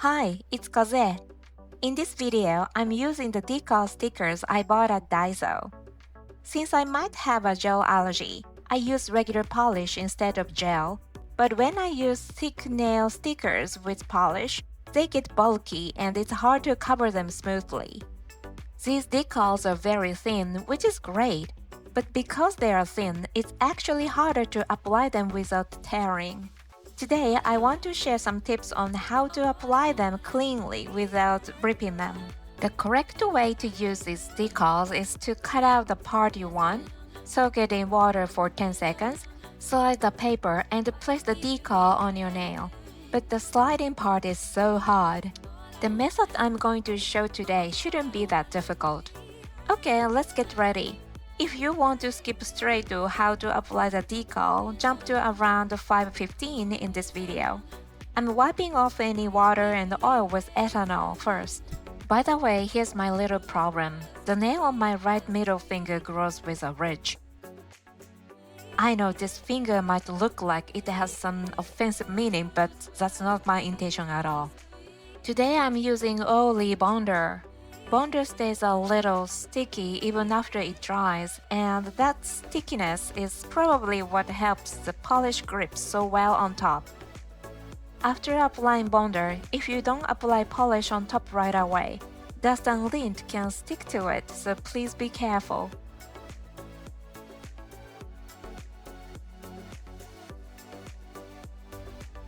Hi, it's Kozue. In this video, I'm using the decal stickers I bought at Daiso. Since I might have a gel allergy, I use regular polish instead of gel, but when I use thick nail stickers with polish, they get bulky and it's hard to cover them smoothly. These decals are very thin, which is great, but because they are thin, it's actually harder to apply them without tearing. Today, I want to share some tips on how to apply them cleanly without ripping them. The correct way to use these decals is to cut out the part you want, soak it in water for 10 seconds, slide the paper and place the decal on your nail. But the sliding part is so hard. The method I'm going to show today shouldn't be that difficult. Okay, let's get ready. If you want to skip straight to how to apply the decal, jump to around 5:15 in this video. I'm wiping off any water and oil with ethanol first. By the way, here's my little problem. The nail on my right middle finger grows with a ridge. I know this finger might look like it has some offensive meaning, but that's not my intention at all. Today I'm using oily bonder. Bonder stays a little sticky even after it dries, and that stickiness is probably what helps the polish grip so well on top. After applying bonder, if you don't apply polish on top right away, dust and lint can stick to it, so please be careful.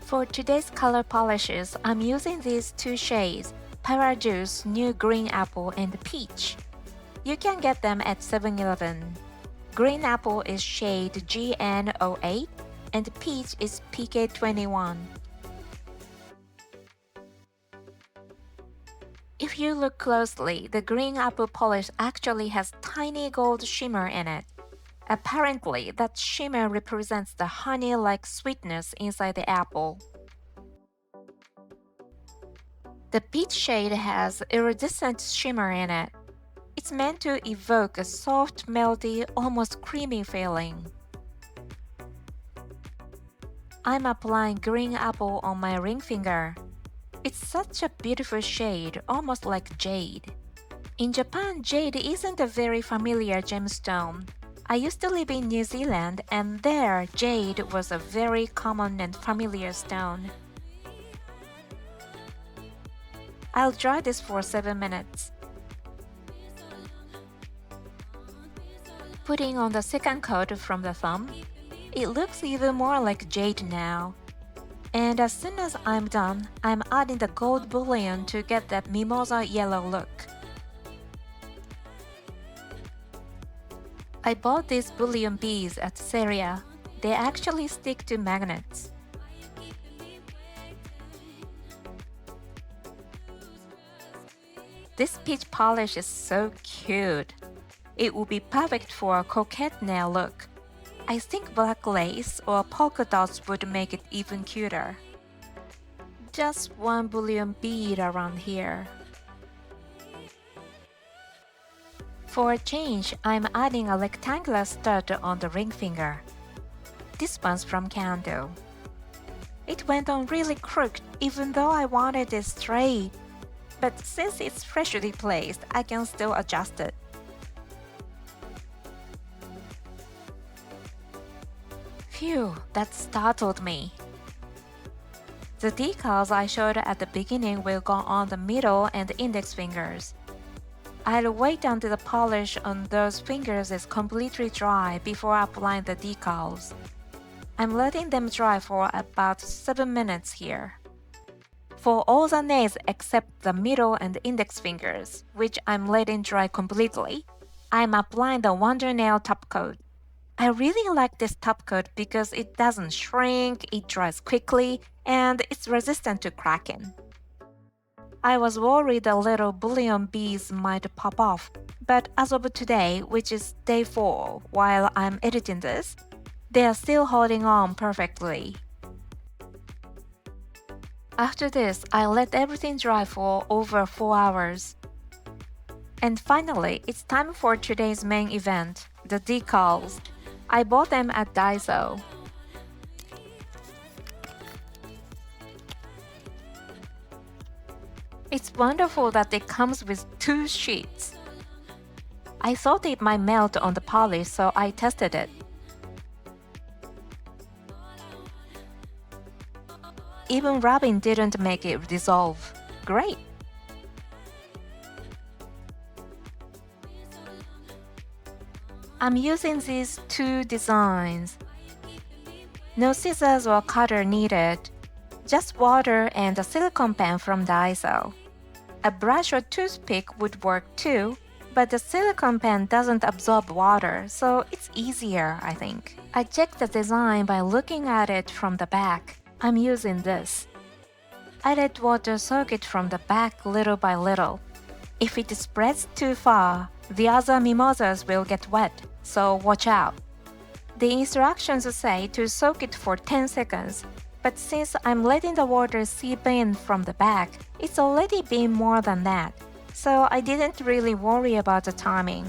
For today's color polishes, I'm using these two shades, Juice, New Green Apple and Peach. You can get them at 7-Eleven. Green Apple is shade GN08 and Peach is PK21. If you look closely, the Green Apple polish actually has tiny gold shimmer in it. Apparently, that shimmer represents the honey-like sweetness inside the apple. The peach shade has iridescent shimmer in it. It's meant to evoke a soft, melty, almost creamy feeling. I'm applying green apple on my ring finger. It's such a beautiful shade, almost like jade. In Japan, jade isn't a very familiar gemstone. I used to live in New Zealand, and there, jade was a very common and familiar stone. I'll dry this for 7 minutes. Putting on the second coat from the thumb, it looks even more like jade now. And as soon as I'm done, I'm adding the gold bullion to get that mimosa yellow look. I bought these bullion beads at Seria. They actually stick to magnets. This peach polish is so cute. It would be perfect for a coquette nail look. I think black lace or polka dots would make it even cuter. Just one bullion bead around here. For a change, I'm adding a rectangular stud on the ring finger. This one's from CanDo. It went on really crooked even though I wanted it straight. But since it's freshly placed, I can still adjust it. Phew, that startled me. The decals I showed at the beginning will go on the middle and index fingers. I'll wait until the polish on those fingers is completely dry before applying the decals. I'm letting them dry for about 7 minutes here. For all the nails except the middle and index fingers, which I'm letting dry completely, I'm applying the Wonder Nail top coat. I really like this top coat because it doesn't shrink, it dries quickly, and it's resistant to cracking. I was worried the little bullion beads might pop off, but as of today, which is day 4 while I'm editing this, they are still holding on perfectly. After this, I let everything dry for over 4 hours. And finally, it's time for today's main event, the decals. I bought them at Daiso. It's wonderful that it comes with 2 sheets. I thought it might melt on the polish, so I tested it. Even rubbing didn't make it dissolve. Great! I'm using these 2 designs. No scissors or cutter needed. Just water and a silicone pen from Daiso. A brush or toothpick would work too, but the silicone pen doesn't absorb water, so it's easier, I think. I checked the design by looking at it from the back. I'm using this. I let water soak it from the back little by little. If it spreads too far, the other mimosas will get wet, so watch out. The instructions say to soak it for 10 seconds, but since I'm letting the water seep in from the back, it's already been more than that, so I didn't really worry about the timing.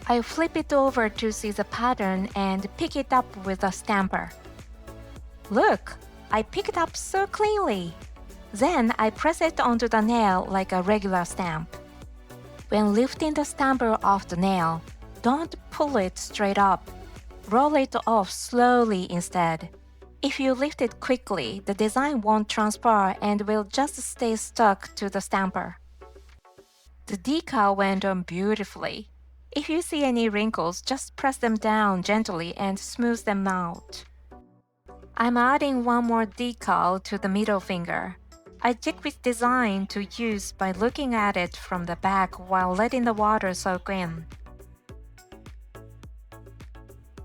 I flip it over to see the pattern and pick it up with a stamper. Look! I pick it up so cleanly! Then I press it onto the nail like a regular stamp. When lifting the stamper off the nail, don't pull it straight up. Roll it off slowly instead. If you lift it quickly, the design won't transfer and will just stay stuck to the stamper. The decal went on beautifully. If you see any wrinkles, just press them down gently and smooth them out. I'm adding one more decal to the middle finger. I check which design to use by looking at it from the back while letting the water soak in.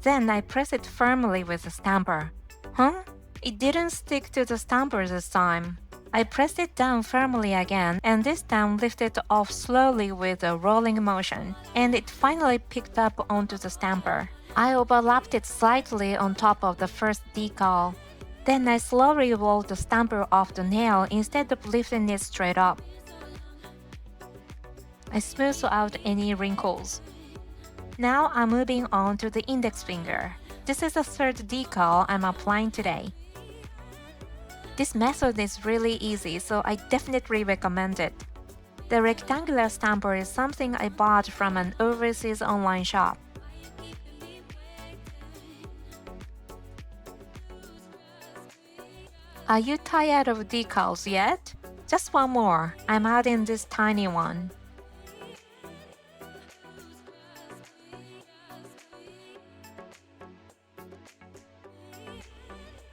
Then I press it firmly with the stamper. Huh? It didn't stick to the stamper this time. I pressed it down firmly again and this time lifted it off slowly with a rolling motion, and it finally picked up onto the stamper. I overlapped it slightly on top of the first decal. Then I slowly rolled the stamper off the nail instead of lifting it straight up. I smoothed out any wrinkles. Now I'm moving on to the index finger. This is the third decal I'm applying today. This method is really easy, so I definitely recommend it. The rectangular stamper is something I bought from an overseas online shop. Are you tired of decals yet? Just one more. I'm adding this tiny one.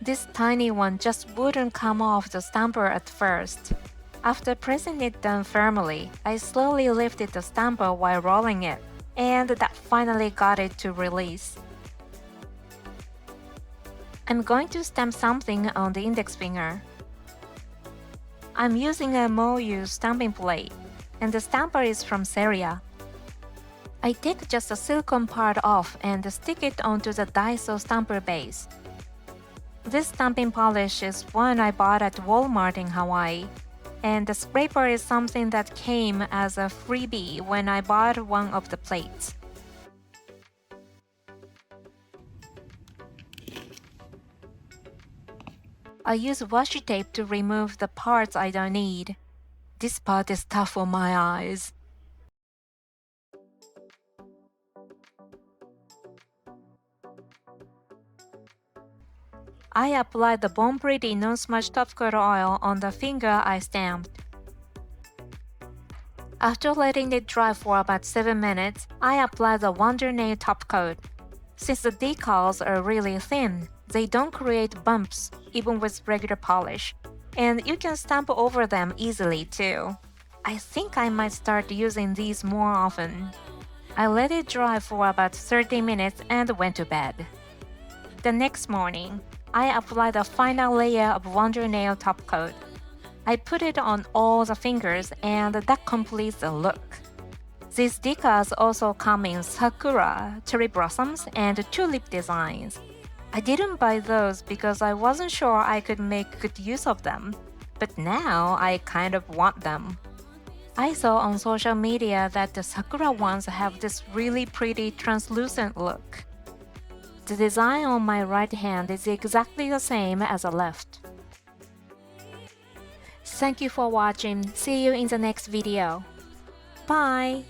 This tiny one just wouldn't come off the stamper at first. After pressing it down firmly, I slowly lifted the stamper while rolling it, and that finally got it to release. I'm going to stamp something on the index finger. I'm using a Moyu stamping plate, and the stamper is from Seria. I take just the silicone part off and stick it onto the Daiso stamper base. This stamping polish is one I bought at Walmart in Hawaii, and the scraper is something that came as a freebie when I bought one of the plates. I use washi tape to remove the parts I don't need. This part is tough on my eyes. I applied the Bon Pretty non-smudge top coat oil on the finger I stamped. After letting it dry for about 7 minutes, I applied the Wonder Nail top coat. Since the decals are really thin, they don't create bumps even with regular polish, and you can stamp over them easily too. I think I might start using these more often. I let it dry for about 30 minutes and went to bed. The next morning, I applied a final layer of Wonder Nail top coat. I put it on all the fingers and that completes the look. These decals also come in sakura, cherry blossoms, and tulip designs. I didn't buy those because I wasn't sure I could make good use of them, but now I kind of want them. I saw on social media that the sakura ones have this really pretty translucent look. The design on my right hand is exactly the same as the left. Thank you for watching. See you in the next video. Bye!